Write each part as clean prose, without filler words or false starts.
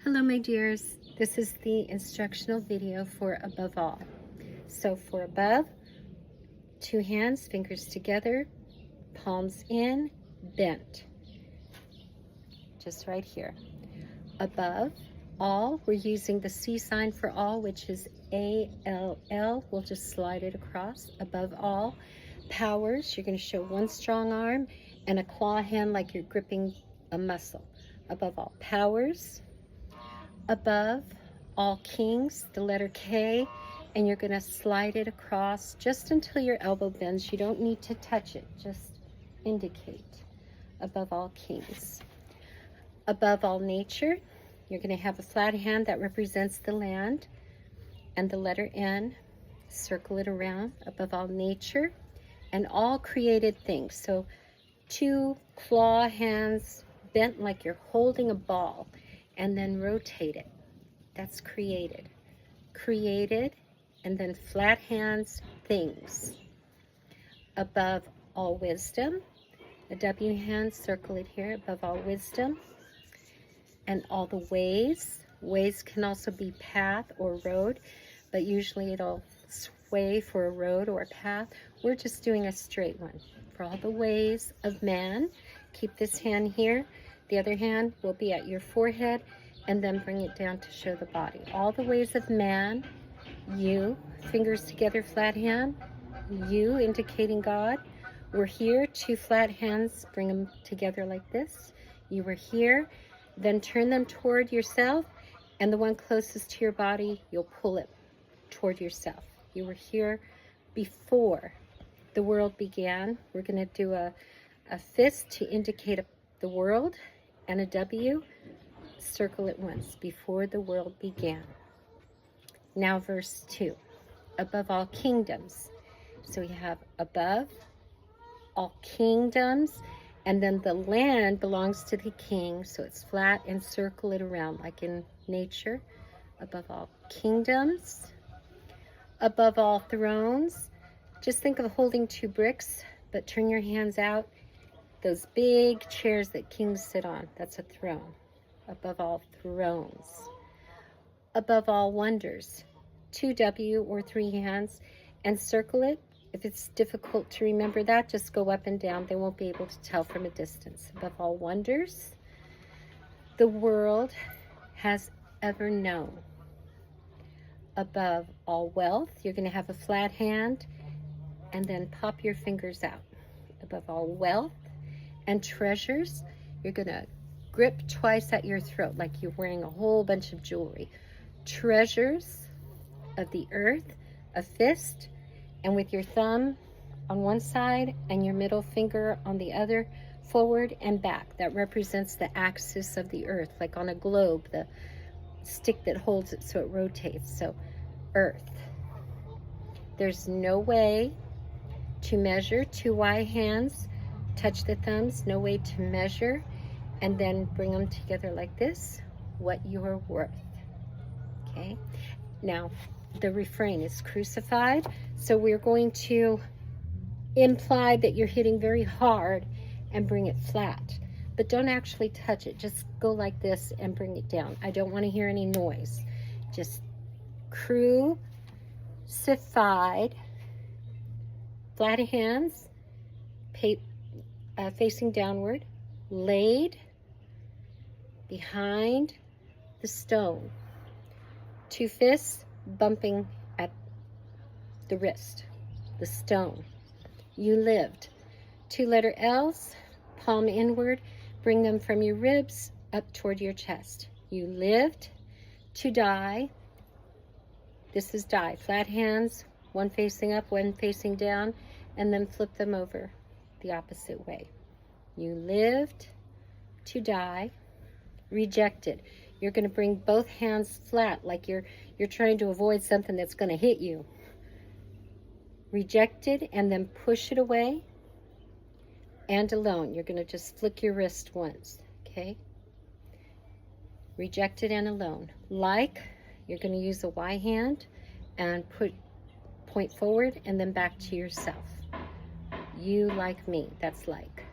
Hello my dears, this is the instructional video for above all. So for above, two hands, fingers together, palms in, bent. Just right here. Above all, we're using the C sign for all, which is A-L-L. We'll just slide it across. Above all, powers, you're going to show one strong arm and a claw hand like you're gripping a muscle. Above all, powers. Above all kings, the letter K, and you're going to slide it across just until your elbow bends. You don't need to touch it, just indicate. Above all kings. Above all nature, you're going to have a flat hand that represents the land and the letter N. Circle it around. Above all nature and all created things. So two claw hands bent like you're holding a ball, and then rotate it. That's created. Created, and then flat hands, things. Above all wisdom, a W hand, circle it here, above all wisdom. And all the ways. Ways can also be path or road, but usually it'll sway for a road or a path. We're just doing a straight one. For all the ways of man, keep this hand here. The other hand will be at your forehead, and then bring it down to show the body. All the ways of man, you, fingers together, flat hand, you indicating God. We're here, two flat hands, bring them together like this. You were here, then turn them toward yourself, and the one closest to your body, you'll pull it toward yourself. You were here before the world began. We're gonna do a fist to indicate the world, and a W, circle it once, before the world began. Now verse 2, above all kingdoms. So we have above all kingdoms, and then the land belongs to the king, so it's flat, and circle it around like in nature. Above all kingdoms, above all thrones. Just think of holding two bricks, but turn your hands out. Those big chairs that kings sit on, that's a throne. Above all thrones. Above all wonders. 2W or 3 hands, and circle it. If it's difficult to remember that, just go up and down. They won't be able to tell from a distance. Above all wonders the world has ever known. Above all wealth, you're going to have a flat hand, and then pop your fingers out. Above all wealth and treasures, you're going to grip twice at your throat like you're wearing a whole bunch of jewelry. Treasures of the earth, a fist, and with your thumb on one side and your middle finger on the other, forward and back. That represents the axis of the earth, like on a globe, the stick that holds it so it rotates. So earth. There's no way to measure. 2 Y hands, touch the thumbs, no way to measure, and then bring them together like this, what you're worth. Okay, now the refrain is crucified, so we're going to imply that you're hitting very hard and bring it flat, but don't actually touch it. Just go like this and bring it down. I don't want to hear any noise. Just crucified, flat hands, facing downward, laid behind the stone. 2 fists bumping at the wrist, the stone. You lived. 2 letter L's, palm inward, bring them from your ribs up toward your chest. You lived to die. This is die. Flat hands, one facing up, one facing down, and then flip them over the opposite way. You lived to die. Rejected. You're going to bring both hands flat like you're trying to avoid something that's going to hit you. Rejected, and then push it away. And alone. You're going to just flick your wrist once. Okay? Rejected and alone. Like, you're going to use a Y hand and point forward and then back to yourself. You like me. That's like.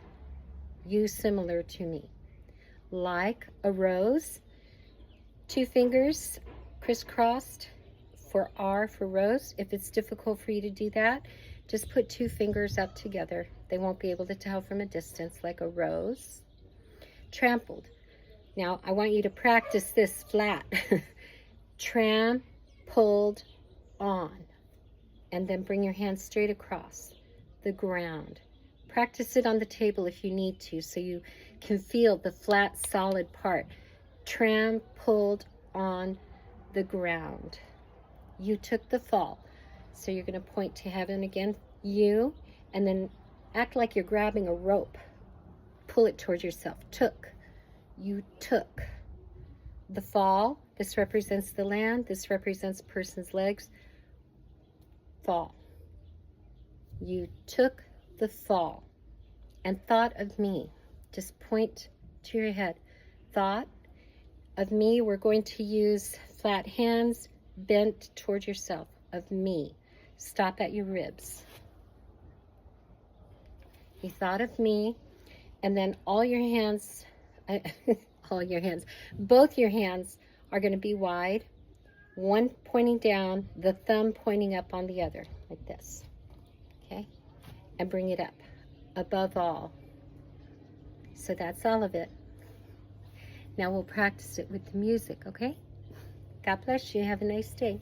You similar to me. Like a rose, 2 fingers crisscrossed for R for rose. If it's difficult for you to do that, just put 2 fingers up together. They won't be able to tell from a distance, like a rose. Trampled. Now, I want you to practice this flat. Trampled on. And then bring your hand straight across the ground. Practice it on the table if you need to, so you can feel the flat, solid part. Trampled on the ground. You took the fall. So you're going to point to heaven again, you, and then act like you're grabbing a rope. Pull it towards yourself. Took. You took the fall. This represents the land. This represents a person's legs. Fall. You took the fall and thought of me. Just point to your head. Thought of me. We're going to use flat hands bent towards yourself. Of me. Stop at your ribs. You thought of me, and then all your hands, both your hands are going to be wide, one pointing down, the thumb pointing up on the other, like this, okay? And bring it up, above all. So that's all of it. Now we'll practice it with the music, okay? God bless you. Have a nice day.